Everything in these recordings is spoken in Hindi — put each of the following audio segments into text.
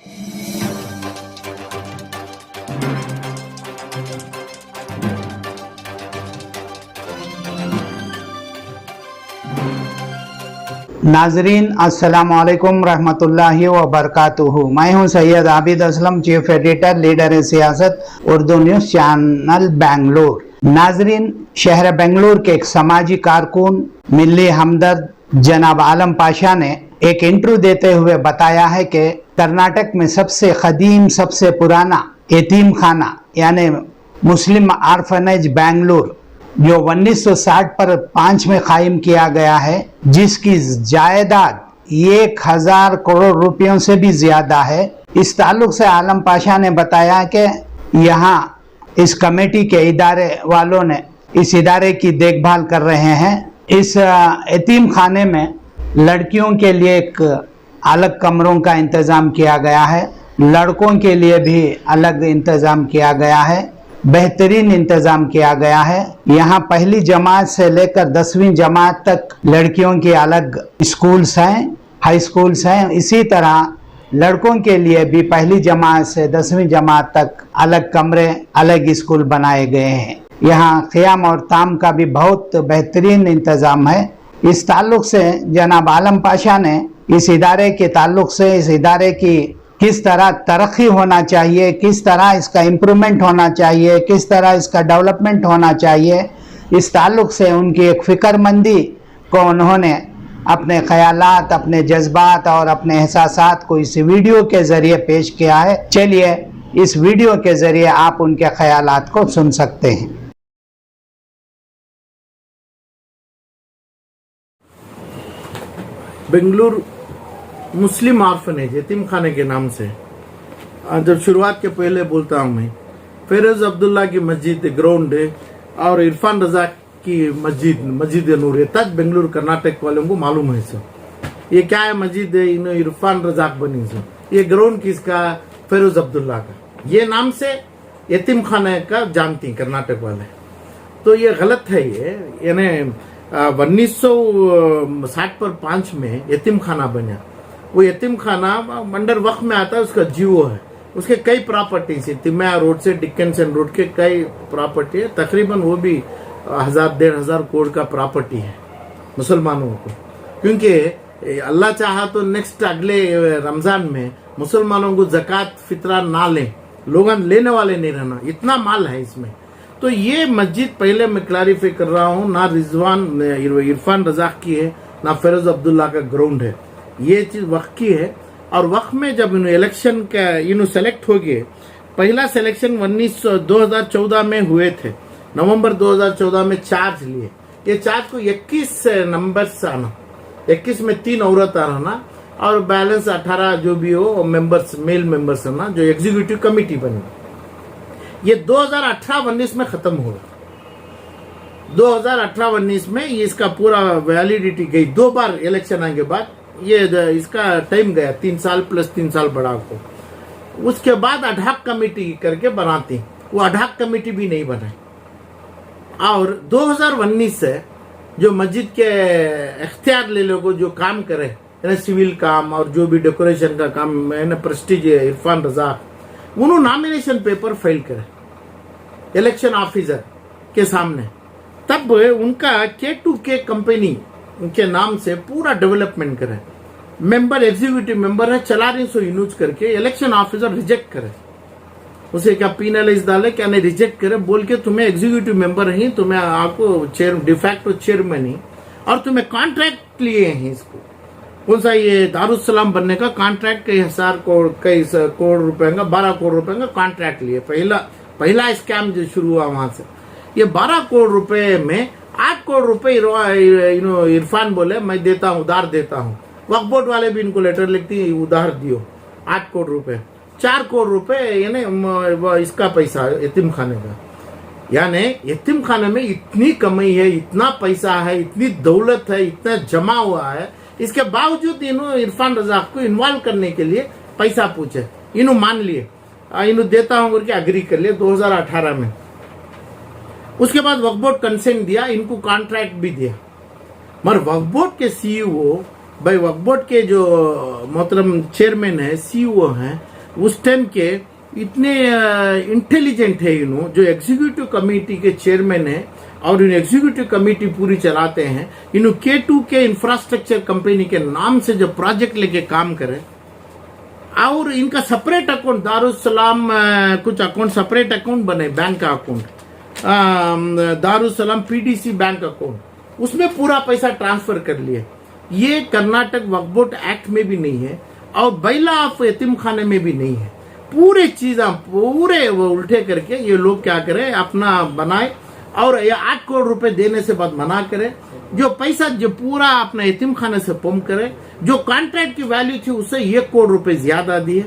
नाजरीन अस्सलाम वालेकुम रहमतुल्लाहि व बरकातुहू। मैं हूं Syed Abid Aslam, chief editor, leader सियासत, उर्दू न्यूज़ चैनल बेंगलुरु। नाजरीन, शहर बेंगलुरु के एक समाजी कारकुन मिल्ली हमदर्द जनाब आलम पाशा ने एक इंटरव्यू देते हुए बताया है कि कर्नाटक में सबसे कदीम, सबसे पुराना यतीम खाना यानी मुस्लिम आर्फनेज बेंगलुरु जो 1960 पर 5 में कायम किया गया है, जिसकी जायदाद 1000 करोड़ रुपयों से भी ज्यादा है। इस ताल्लुक से आलम पाशा ने बताया कि यहाँ इस कमेटी के इदारे वालों ने इस इदारे की देखभाल कर रहे हैं। इस यतीम खाने में लड़कियों के लिए एक अलग कमरों का इंतज़ाम किया गया है, लड़कों के लिए भी अलग इंतज़ाम किया गया है, बेहतरीन इंतजाम किया गया है। यहाँ पहली जमात से लेकर 10वीं जमात तक लड़कियों के अलग स्कूल्स हैं, हाई स्कूल्स हैं। इसी तरह लड़कों के लिए भी पहली जमात से 10वीं जमात तक अलग कमरे, अलग स्कूल बनाए गए हैं। यहाँ क़ियाम और ताम का भी बहुत बेहतरीन इंतज़ाम है। इस ताल्लुक से जनाब आलम पाशा ने इस इदारे के ताल्लुक से इस इदारे की किस तरह तरक्की होना चाहिए, किस तरह इसका इम्प्रूवमेंट होना चाहिए, किस तरह इसका डेवलपमेंट होना चाहिए, इस ताल्लुक से उनकी एक फ़िक्रमंदी को उन्होंने अपने ख़यालात, अपने जज्बात और अपने एहसासात को इस वीडियो के ज़रिए पेश किया है। चलिए इस वीडियो के ज़रिए आप उनके ख़यालात को सुन सकते हैं। बेंगलुरु मुस्लिम आर्फनेज यतीम खाने के नाम से जब शुरुआत के पहले बोलता हूँ मैं, फेरोज अब्दुल्ला की मस्जिद ग्राउंड और इरफान रजा की मस्जिद नूर तक बेंगलुरु कर्नाटक वालों को मालूम है। सर ये क्या है मस्जिद है, इन इरफान रजाक बनी सर। ये ग्राउंड किसका? फेरोज अब्दुल्ला का। ये नाम से यतीम खाने का जानती कर्नाटक वाले। तो ये गलत है। ये यानी 1960 पर 5 में यतीम खाना बना। वो यतीम खाना अंडर वक्त में आता है, उसका जीवो है, उसके कई प्रॉपर्टीज है। तिम्या रोड से डिक्कनसन रोड के कई प्रॉपर्टी है, तकरीबन वो भी 1000-1500 करोड़ का प्रॉपर्टी है मुसलमानों को। क्योंकि अल्लाह चाहा तो नेक्स्ट अगले रमजान में मुसलमानों को जक़ात फितरा ना लें, लोग लेने वाले नहीं रहना, इतना माल है इसमें। तो ये मस्जिद पहले मैं क्लैरिफाई कर रहा हूँ, ना रिजवान इरफान रजाक की है, ना फेरोज अब्दुल्ला का ग्राउंड है। ये चीज वक्त की है। और वक्त में जब इलेक्शन का सेलेक्ट हो गए, पहला सिलेक्शन 2014 में हुए थे, नवंबर 2014 में चार्ज लिए। ये चार्ज को 21 नंबर से आना, 21 में 3 औरत आना और बैलेंस 18 जो भी हो मेंबर्स, मेल मेंबर्स आना, जो एग्जीक्यूटिव कमेटी बनी। ये 2018-19 में खत्म हुआ। 2018-19 में इसका पूरा वैलिडिटी गई। 2 बार इलेक्शन आने के बाद ये इसका टाइम गया, 3 साल प्लस 3 साल बढ़ा को। उसके बाद अडहॉक कमेटी करके बनाती, वो अडहॉक कमेटी भी नहीं बनाई। और 2019 से जो मस्जिद के इख्तियार ले लोगों जो काम करे, सिविल काम और जो भी डेकोरेशन का काम, मैंने प्रेस्टीज इरफान रजा, उन्होंने नॉमिनेशन पेपर फाइल करे इलेक्शन ऑफिसर के सामने। तब उनका K2K कंपनी उनके नाम से पूरा डेवलपमेंट करे। मेंबर एग्जीक्यूटिव मेंबर है, चला रही सो यूज करके इलेक्शन ऑफिसर रिजेक्ट करे, उसे क्या पीनलाइज डाले, क्या नहीं रिजेक्ट करे, बोल के तुम्हें एग्जीक्यूटिव मेंबर ही, तुम्हें आपको डिफैक्टो चेयरमैन ही, और तुम्हें कॉन्ट्रैक्ट लिए हैं इसको। कौन सा? ये दारुसलाम बनने का कॉन्ट्रैक्ट कई करोड़ रुपए का, 12 करोड़ रुपए का कॉन्ट्रैक्ट लिए। पहला स्कैम जो शुरू हुआ वहां से, ये 12 करोड़ रुपए में 8 करोड़ रुपए इरफान बोले मैं देता हूँ, उधार देता हूँ। वक्फ बोर्ड वाले भी इनको लेटर लिखती, उधार दियो 8 करोड़ रुपए, 4 करोड़ रुपए यानी इसका पैसा यतीम खाने का। यानी यतीम खाने में इतनी कमाई है, इतना पैसा है, इतनी दौलत है, इतना जमा हुआ है, इसके बावजूद इरफान रजाक को इन्वॉल्व करने के लिए पैसा पूछे, इन्हों मान लिए, इन्हों देता हूं करके अग्री कर लिया 2018 में। उसके बाद वक्फ बोर्ड कंसेंट दिया, इनको कॉन्ट्रैक्ट भी दिया। मगर वक्फ बोर्ड के सीईओ भाई, वक्फ बोर्ड के जो मोहतरम चेयरमैन है, सीईओ हैं, उस टाइम के इतने इंटेलिजेंट है जो एग्जीक्यूटिव कमेटी के चेयरमैन है और इन एग्जीक्यूटिव कमेटी पूरी चलाते हैं। इन K2K इंफ्रास्ट्रक्चर कंपनी के नाम से जो प्रोजेक्ट लेके काम करे और इनका सेपरेट अकाउंट दारुसलाम कुछ अकाउंट सेपरेट अकाउंट बने, बैंक का account Darussalam PDC bank account, उसमें पूरा पैसा ट्रांसफर कर लिए। ये कर्नाटक वक्फ बोर्ड एक्ट में भी नहीं है और बैला ऑफ यतीम खाने में भी नहीं है। पूरे चीज़ें पूरे वो उल्टे करके ये लोग क्या करें अपना बनाए और ये 8 करोड़ रुपए देने से बाद मना करे। जो पैसा जो पूरा अपना यतीम खाने से पंप करे, जो कॉन्ट्रैक्ट की वैल्यू थी उससे 1 करोड़ रुपए ज्यादा दिए।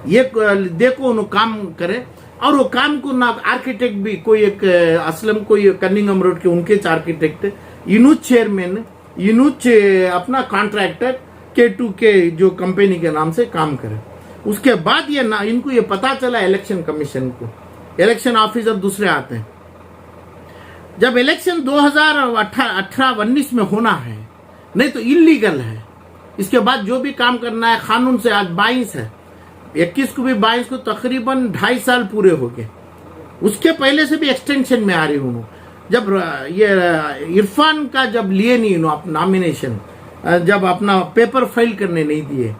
ये देखो उन्होंने काम करे और वो काम को ना आर्किटेक्ट भी कोई एक असलम कोई कनिंगम रोड के उनके आर्किटेक्ट, इनूज चेयरमैन, इनूज अपना कॉन्ट्रैक्टर K2K जो कंपनी के नाम से काम करे। उसके बाद ये ना इनको ये पता चला इलेक्शन कमीशन को, इलेक्शन ऑफिसर दूसरे आते हैं। जब इलेक्शन 2018-19 में होना है, नहीं तो इलीगल है। इसके बाद जो भी काम करना है कानून से, आज 22 है, 21 को भी 22 को तकरीबन 2.5 साल पूरे हो गए। उसके पहले से भी एक्सटेंशन में आ रही हूँ। जब ये इरफान का जब लिए नहीं नॉमिनेशन, जब अपना पेपर फाइल करने नहीं दिए,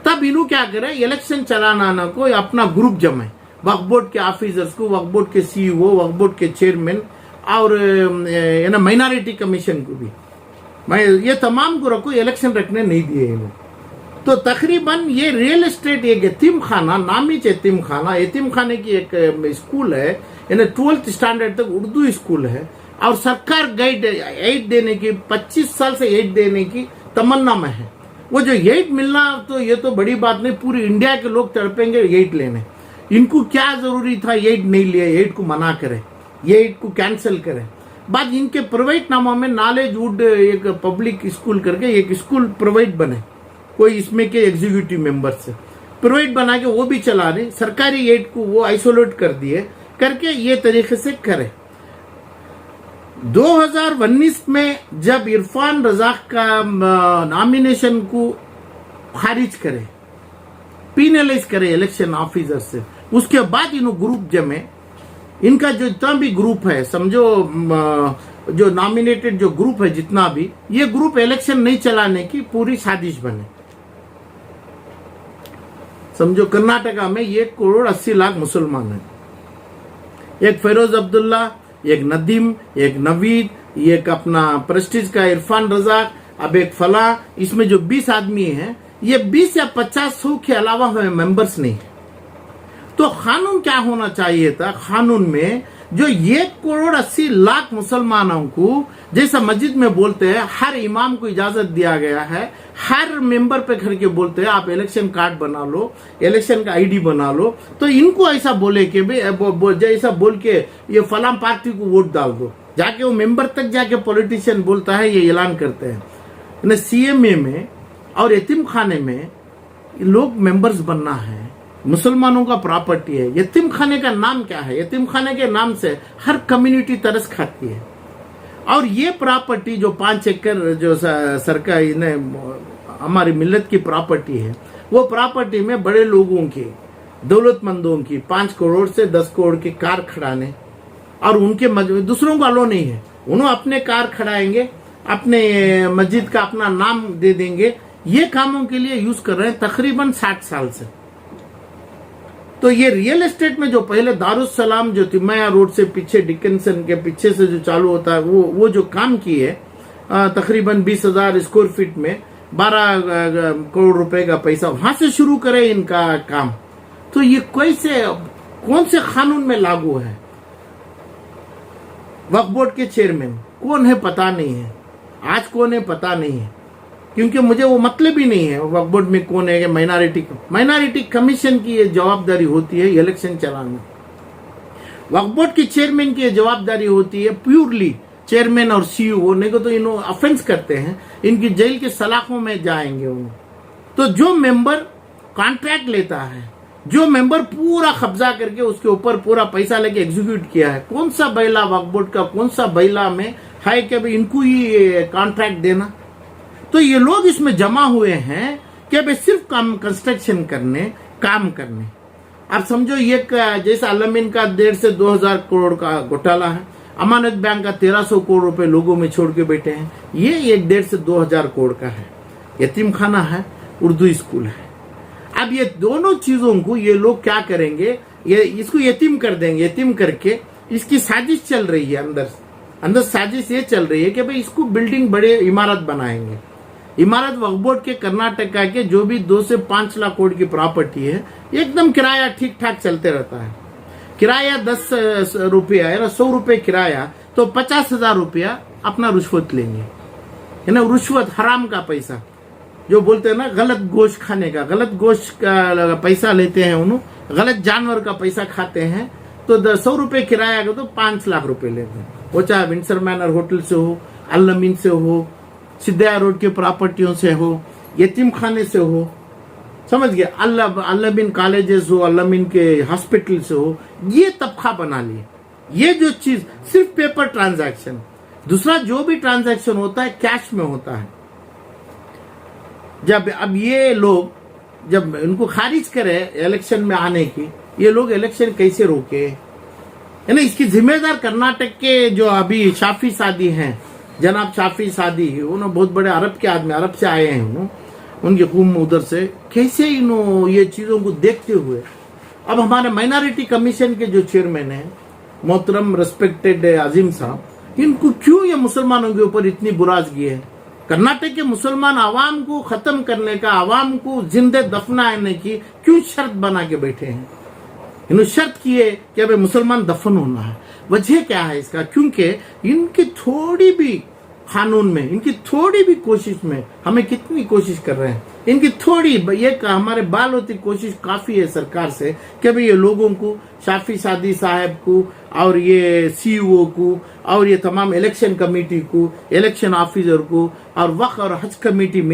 तब इन्हों क्या करे इलेक्शन चलाना को अपना ग्रुप जमाए, वक्फ बोर्ड के ऑफिसर्स को, वक्फ बोर्ड के CEO, वक्फ बोर्ड के चेयरमैन और माइनॉरिटी कमीशन को भी, ये तमाम को रखो, इलेक्शन रखने नहीं दिए इन्हों। तो तकरीबन ये रियल एस्टेट एक यतीम खाना, नामी यतीम खाना, यतीम खाने की एक स्कूल है, 12th स्टैंडर्ड तक उर्दू स्कूल है और सरकार गाइड 8 देने की 25 साल से 8 देने की तमन्ना में है। वो जो 8 मिलना तो ये तो बड़ी बात नहीं, पूरी इंडिया के लोग तड़पेंगे 8 लेने। इनको क्या जरूरी था 8 नहीं लिए, 8 को मना करे, 8 को कैंसिल करे। बाद इनके प्राइवेट नामों में नॉलेज वुड एक पब्लिक स्कूल करके एक स्कूल प्राइवेट बने, कोई इसमें के एग्जीक्यूटिव मेंबर से प्राइवेट बना के वो भी चला रहे, सरकारी 8 को वो आइसोलेट कर दिए करके ये तरीके से करे। 2019 में जब इरफान रजाक का नॉमिनेशन को खारिज करे, पीनलाइज करे इलेक्शन ऑफिसर से, उसके बाद इन ग्रुप जमे, इनका जो जितना भी ग्रुप है समझो, जो नॉमिनेटेड जो ग्रुप है जितना भी, ये ग्रुप इलेक्शन नहीं चलाने की पूरी साजिश बने। समझो कर्नाटका में 1,80,00,000 मुसलमान है, एक फेरोज अब्दुल्ला, एक नदीम, एक नवीद, एक अपना प्रेस्टीज का इरफान रजाक, अब एक फला, इसमें जो 20 आदमी हैं, ये 20 या 50 के अलावा हमें मेंबर्स नहीं है। तो कानून क्या होना चाहिए था, कानून में जो 1,80,00,000 मुसलमानों को, जैसा मस्जिद में बोलते हैं हर इमाम को इजाजत दिया गया है, हर मेंबर पे करके बोलते हैं आप इलेक्शन कार्ड बना लो, इलेक्शन का ID बना लो, तो इनको ऐसा बोले कि जैसा बोल के ये फलां पार्टी को वोट डाल दो, जाके वो मेंबर तक जाके पॉलिटिशियन बोलता है, ये ऐलान करते हैं। CMA में और यतीम खाने में लोग मेंबर्स बनना है, मुसलमानों का प्रॉपर्टी है। यतीम खाने का नाम क्या है, यतीम खाने के नाम से हर कम्युनिटी तरस खाती है। और ये प्रॉपर्टी जो 5 एकड़ जो सरकार हमारी मिल्लत की प्रॉपर्टी है, वो प्रॉपर्टी में बड़े लोगों की, दौलतमंदों की 5 करोड़ से 10 करोड़ की कार खड़ाने, और उनके दूसरों को अलो नहीं है, उन्होंने अपने कार खड़ाएंगे, अपने मस्जिद का अपना नाम दे देंगे, ये कामों के लिए यूज कर रहे हैं तकरीबन 60 साल से। तो ये रियल एस्टेट में जो पहले दारुसलाम जो तिम्मया रोड से पीछे डिकिंसन के पीछे से जो चालू होता है, वो जो काम किए तकरीबन 20,000 स्क्वायर फीट में 12 करोड़ रुपए का पैसा, वहां से शुरू करे इनका काम। तो ये कैसे, कौन से कानून में लागू है? वक्फ बोर्ड के चेयरमैन कौन है पता नहीं है, आज कौन है पता नहीं है, क्योंकि मुझे वो मतलब ही नहीं है वक्फ बोर्ड में कौन है। माइनॉरिटी कमीशन की ये जवाबदारी होती है इलेक्शन चलाना, वक्फ बोर्ड के चेयरमैन की ये जवाबदारी होती है प्योरली चेयरमैन और CEO, नहीं तो इन्हों ऑफेंस करते हैं, इनकी जेल के सलाखों में जाएंगे उन्होंने। तो जो मेंबर कॉन्ट्रैक्ट लेता है, जो मेंबर पूरा कब्जा करके उसके ऊपर पूरा पैसा लेके एग्जीक्यूट किया है, कौन सा बैला वक्फ बोर्ड का, कौन सा बैला में है कि भाई इनको ही कॉन्ट्रैक्ट देना? तो ये लोग इसमें जमा हुए हैं कि भाई सिर्फ काम कंस्ट्रक्शन करने, काम करने। आप समझो ये जैसा अलमीन का 1.5 से 2,000 करोड़ का घोटाला है, अमानत बैंक का 1,300 करोड़ रुपए लोगों में छोड़ के बैठे हैं, ये 1.5 से 2,000 करोड़ का है। यतीम खाना है, उर्दू स्कूल है। अब ये दोनों चीजों को ये लोग क्या करेंगे, ये इसको यतीम कर देंगे। यतीम करके इसकी साजिश चल रही है, अंदर साजिश ये चल रही है कि भाई इसको बिल्डिंग बड़े इमारत बनाएंगे। इमारत वक्फ बोर्ड के कर्नाटका के जो भी 2 से 5 लाख करोड़ की प्रॉपर्टी है, एकदम किराया ठीक ठाक चलते रहता है। किराया 10 रुपया या 100 रुपये किराया, तो 50,000 रुपया अपना रुश्वत लेंगे, है ना। रुश्वत हराम का पैसा, जो बोलते हैं ना गलत गोश्त खाने का, गलत गोश्त का पैसा लेते हैं, उन्होंने गलत जानवर का पैसा खाते हैं। तो 100 रुपये किराया का तो 5 लाख रुपए लेते हैं, वो चाहे विंडसर मैनर होटल से हो, अलमीन से हो, सिद्धिया रोड की प्रॉपर्टियों से हो, यतीम खाने से हो, समझ गए, अलमीन कॉलेजेस हो, अलमीन के हॉस्पिटल से हो, ये तबका बना लिए। ये जो चीज सिर्फ पेपर ट्रांजैक्शन, दूसरा जो भी ट्रांजैक्शन होता है कैश में होता है। जब अब ये लोग जब इनको खारिज करे इलेक्शन में आने की, ये लोग इलेक्शन कैसे रोके, है ना। इसकी जिम्मेदार कर्नाटक के जो अभी शाफी सादी हैं, जनाब शाफी सादी, उन्होंने बहुत बड़े अरब के आदमी, अरब से आए हैं, उन्होंने उनके कौम उधर से, कैसे इन्होंने ये चीजों को देखते हुए अब हमारे माइनॉरिटी कमीशन के जो चेयरमैन है मोहतरम रेस्पेक्टेड अजीम साहब, इनको क्यों ये मुसलमानों के ऊपर इतनी बुराजगी है। कर्नाटक के मुसलमान आवाम को खत्म करने का, आवाम को जिंदे दफनाने की क्यों शर्त बना के बैठे हैं। इन्होंने शर्त की है कि अब मुसलमान दफन होना है। वजह क्या है इसका, क्योंकि इनकी थोड़ी भी कानून में, इनकी थोड़ी भी कोशिश में, हमें कितनी कोशिश कर रहे हैं, इनकी थोड़ी ये हमारे बाल होती कोशिश काफी है सरकार से कि भाई ये लोगों को, शाफी सादी साहब को और ये सीईओ को और ये तमाम इलेक्शन कमेटी को, इलेक्शन ऑफिसर को और वक्फ और हज कमेटी में